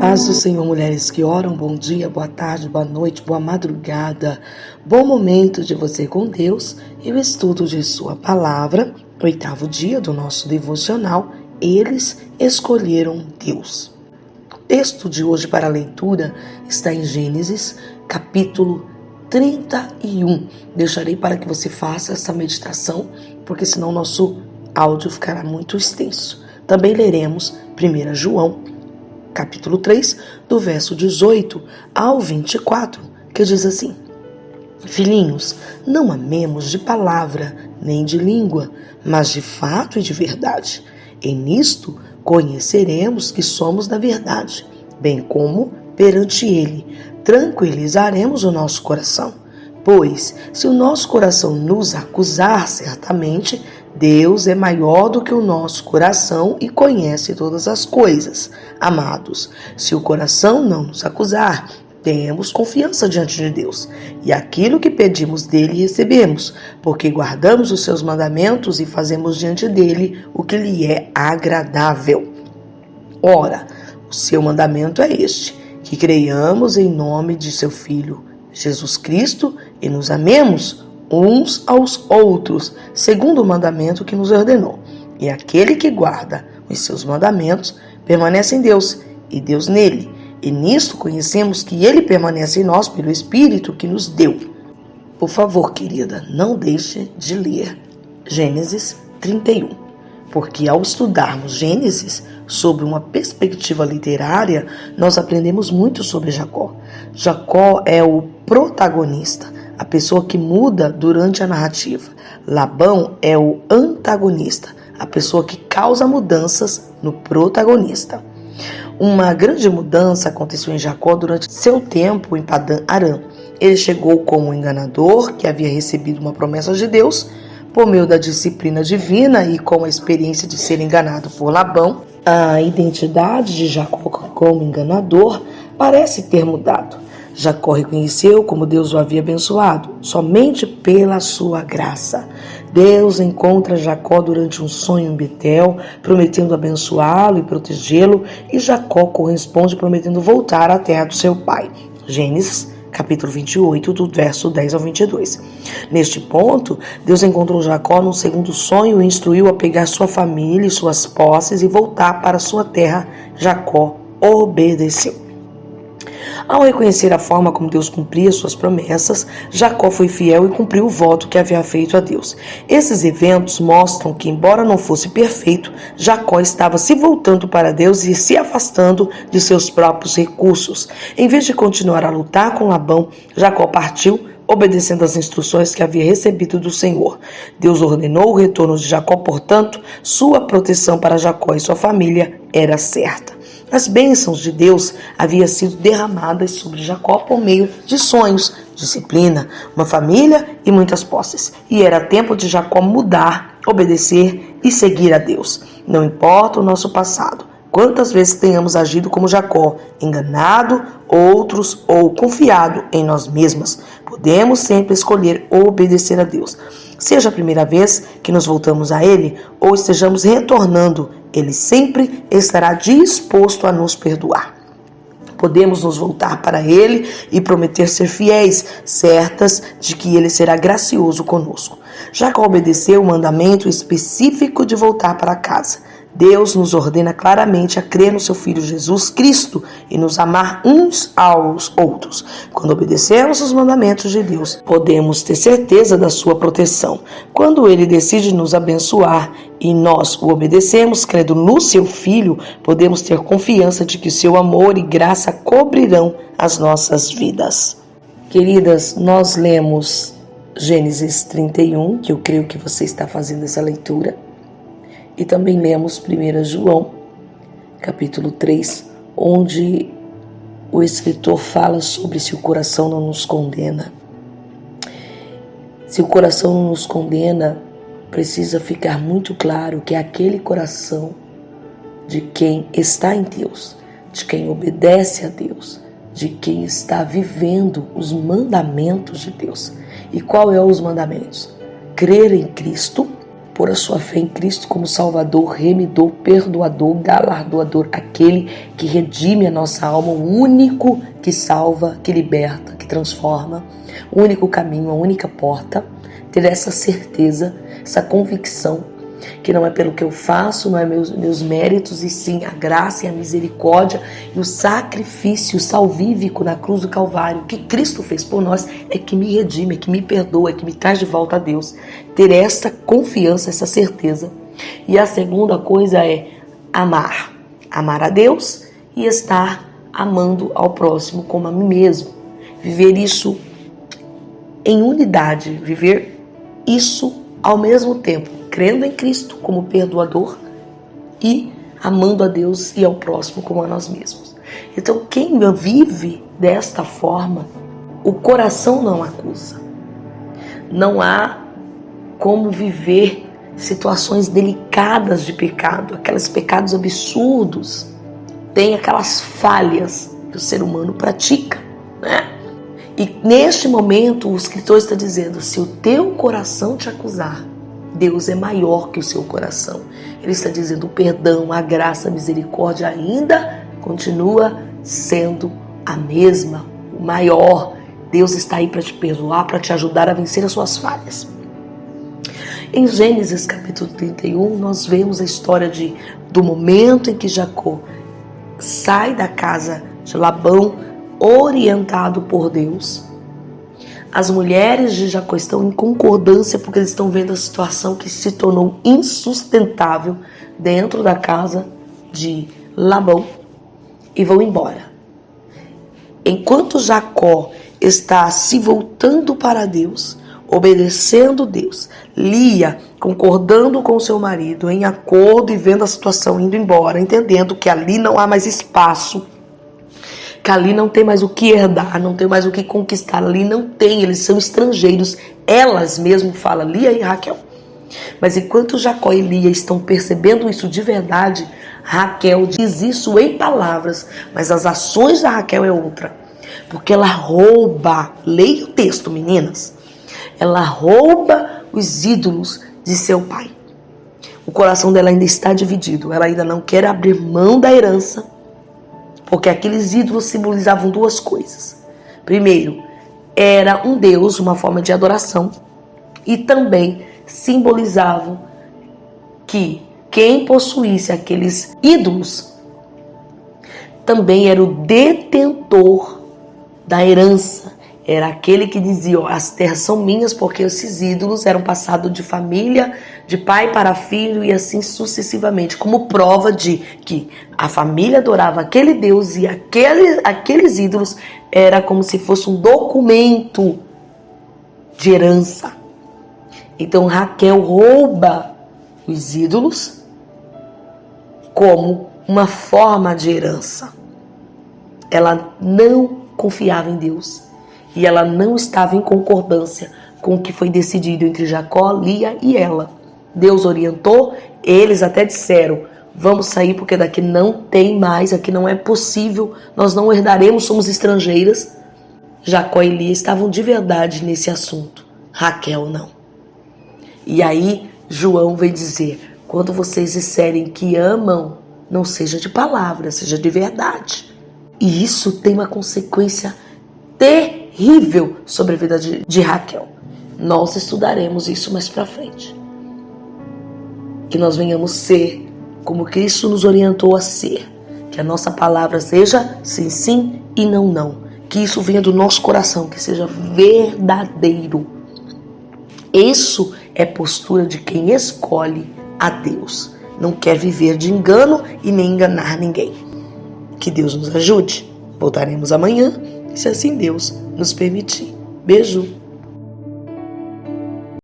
Paz do Senhor, mulheres que oram, bom dia, boa tarde, boa noite, boa madrugada, bom momento de você com Deus e o estudo de sua palavra, 8º dia do nosso devocional, eles escolheram Deus. O texto de hoje para a leitura está em Gênesis, capítulo 31. Deixarei para que você faça essa meditação, porque senão nosso áudio ficará muito extenso. Também leremos 1 João, capítulo 3, do verso 18 ao 24, que diz assim: Filhinhos, não amemos de palavra nem de língua, mas de fato e de verdade. E nisto conheceremos que somos da verdade, bem como perante Ele tranquilizaremos o nosso coração. Pois, se o nosso coração nos acusar, certamente Deus é maior do que o nosso coração e conhece todas as coisas. Amados, se o coração não nos acusar, temos confiança diante de Deus, e aquilo que pedimos dele recebemos, porque guardamos os seus mandamentos e fazemos diante dele o que lhe é agradável. Ora, o seu mandamento é este, que creiamos em nome de seu Filho, Jesus Cristo, e nos amemos uns aos outros, segundo o mandamento que nos ordenou. E aquele que guarda os seus mandamentos permanece em Deus, e Deus nele. E nisto conhecemos que ele permanece em nós pelo Espírito que nos deu. Por favor, querida, não deixe de ler Gênesis 31, porque ao estudarmos Gênesis sob uma perspectiva literária, nós aprendemos muito sobre Jacó. Jacó é o protagonista, a pessoa que muda durante a narrativa. Labão é o antagonista, a pessoa que causa mudanças no protagonista. Uma grande mudança aconteceu em Jacó durante seu tempo em Padã-Arã. Ele chegou como um enganador que havia recebido uma promessa de Deus por meio da disciplina divina e com a experiência de ser enganado por Labão. A identidade de Jacó como enganador parece ter mudado. Jacó reconheceu como Deus o havia abençoado, somente pela sua graça. Deus encontra Jacó durante um sonho em Betel, prometendo abençoá-lo e protegê-lo, e Jacó corresponde prometendo voltar à terra do seu pai. Gênesis, capítulo 28, do verso 10 ao 22. Neste ponto, Deus encontrou Jacó num segundo sonho e instruiu a pegar sua família e suas posses e voltar para sua terra. Jacó obedeceu. Ao reconhecer a forma como Deus cumpria suas promessas, Jacó foi fiel e cumpriu o voto que havia feito a Deus. Esses eventos mostram que, embora não fosse perfeito, Jacó estava se voltando para Deus e se afastando de seus próprios recursos. Em vez de continuar a lutar com Labão, Jacó partiu, obedecendo às instruções que havia recebido do Senhor. Deus ordenou o retorno de Jacó, portanto, sua proteção para Jacó e sua família era certa. As bênçãos de Deus haviam sido derramadas sobre Jacó por meio de sonhos, disciplina, uma família e muitas posses. E era tempo de Jacó mudar, obedecer e seguir a Deus. Não importa o nosso passado, quantas vezes tenhamos agido como Jacó, enganado outros ou confiado em nós mesmas, podemos sempre escolher obedecer a Deus. Seja a primeira vez que nos voltamos a Ele ou estejamos retornando, Ele sempre estará disposto a nos perdoar. Podemos nos voltar para Ele e prometer ser fiéis, certas de que Ele será gracioso conosco. Jacó obedeceu o mandamento específico de voltar para casa. Deus nos ordena claramente a crer no seu Filho Jesus Cristo e nos amar uns aos outros. Quando obedecemos os mandamentos de Deus, podemos ter certeza da sua proteção. Quando Ele decide nos abençoar e nós o obedecemos, crendo no seu Filho, podemos ter confiança de que seu amor e graça cobrirão as nossas vidas. Queridas, nós lemos Gênesis 31, que eu creio que você está fazendo essa leitura. E também lemos 1 João, capítulo 3, onde o escritor fala sobre se o coração não nos condena. Se o coração não nos condena, precisa ficar muito claro que é aquele coração de quem está em Deus, de quem obedece a Deus, de quem está vivendo os mandamentos de Deus. E qual é os mandamentos? Crer em Cristo, pôr a sua fé em Cristo como Salvador, remidor, perdoador, galardoador, aquele que redime a nossa alma, o único que salva, que liberta, que transforma, o único caminho, a única porta. Ter essa certeza, essa convicção, que não é pelo que eu faço, não é meus méritos, e sim a graça e a misericórdia e o sacrifício salvífico na cruz do Calvário que Cristo fez por nós é que me redime, é que me perdoa, é que me traz de volta a Deus. Ter essa confiança, essa certeza. E a segunda coisa é amar a Deus e estar amando ao próximo como a mim mesmo. Viver isso em unidade, viver isso ao mesmo tempo, crendo em Cristo como perdoador e amando a Deus e ao próximo como a nós mesmos. Então, quem vive desta forma, o coração não acusa. Não há como viver situações delicadas de pecado, aqueles pecados absurdos, tem aquelas falhas que o ser humano pratica, né? E neste momento o escritor está dizendo, se o teu coração te acusar, Deus é maior que o seu coração. Ele está dizendo, o perdão, a graça, a misericórdia ainda continua sendo a mesma, o maior. Deus está aí para te perdoar, para te ajudar a vencer as suas falhas. Em Gênesis capítulo 31, nós vemos a história do momento em que Jacó sai da casa de Labão, orientado por Deus. As mulheres de Jacó estão em concordância porque eles estão vendo a situação que se tornou insustentável dentro da casa de Labão e vão embora. Enquanto Jacó está se voltando para Deus, obedecendo Deus, Lia concordando com seu marido, em acordo e vendo a situação indo embora, entendendo que ali não há mais espaço, que ali não tem mais o que herdar, não tem mais o que conquistar, ali não tem, eles são estrangeiros, elas mesmo falam, Lia e Raquel. Mas enquanto Jacó e Lia estão percebendo isso de verdade, Raquel diz isso em palavras, mas as ações da Raquel é outra, porque ela rouba, leia o texto, meninas, ela rouba os ídolos de seu pai. O coração dela ainda está dividido, ela ainda não quer abrir mão da herança, porque aqueles ídolos simbolizavam duas coisas. Primeiro, era um deus, uma forma de adoração, e também simbolizavam que quem possuísse aqueles ídolos também era o detentor da herança. Era aquele que dizia, as terras são minhas, porque esses ídolos eram passados de família, de pai para filho e assim sucessivamente, como prova de que a família adorava aquele Deus e aqueles ídolos era como se fosse um documento de herança. Então Raquel rouba os ídolos como uma forma de herança. Ela não confiava em Deus. E ela não estava em concordância com o que foi decidido entre Jacó, Lia e ela. Deus orientou, eles até disseram, vamos sair porque daqui não tem mais, aqui não é possível, nós não herdaremos, somos estrangeiras. Jacó e Lia estavam de verdade nesse assunto, Raquel não. E aí João vem dizer, quando vocês disserem que amam, não seja de palavra, seja de verdade. E isso tem uma consequência terrível sobre a vida de Raquel. Nós estudaremos isso mais pra frente. Que nós venhamos ser como Cristo nos orientou a ser. Que a nossa palavra seja sim, sim e não, não. Que isso venha do nosso coração, que seja verdadeiro. Isso é postura de quem escolhe a Deus. Não quer viver de engano e nem enganar ninguém. Que Deus nos ajude. Voltaremos amanhã, se assim Deus nos permitir. Beijo.